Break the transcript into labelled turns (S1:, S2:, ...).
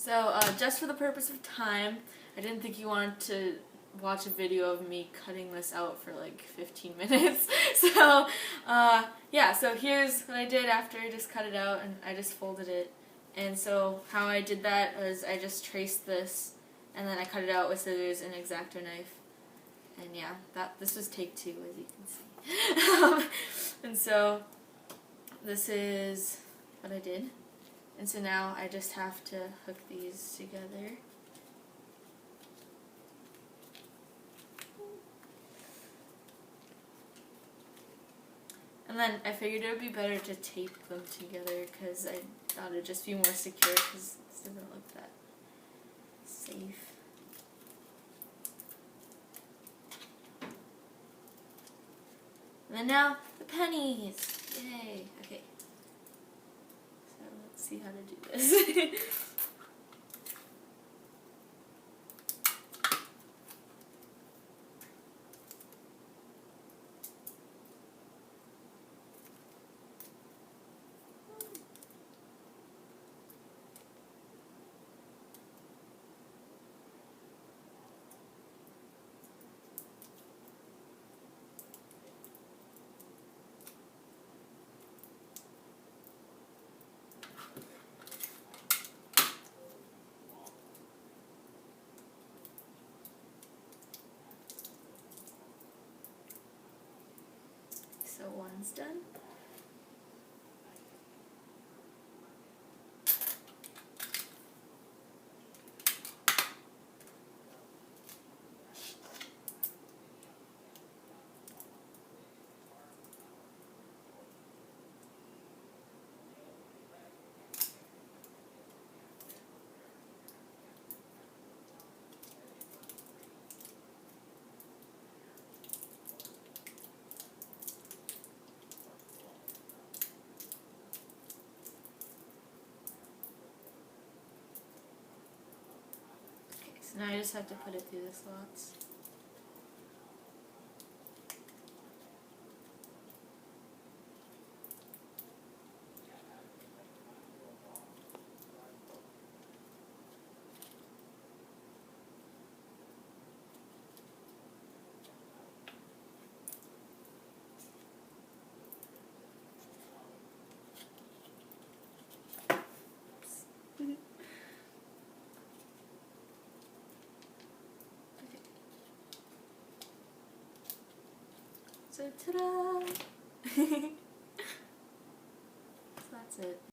S1: So, just for the purpose of time, I didn't think you wanted to watch a video of me cutting this out for like 15 minutes. So, yeah, so here's what I did after I just cut it out, and I just folded it. And so how I did that was I just traced this, and then I cut it out with scissors and X-Acto knife. And yeah, this was take 2, as you can see. And so this is what I did. And so now I just have to hook these together. And then I figured it would be better to tape them together because I thought it would just be more secure because this doesn't look that safe. And then now, the pennies! Yay! Okay. So let's see how to do this. So one's done. So now I just have to put it through the slots. So ta-da! So that's it.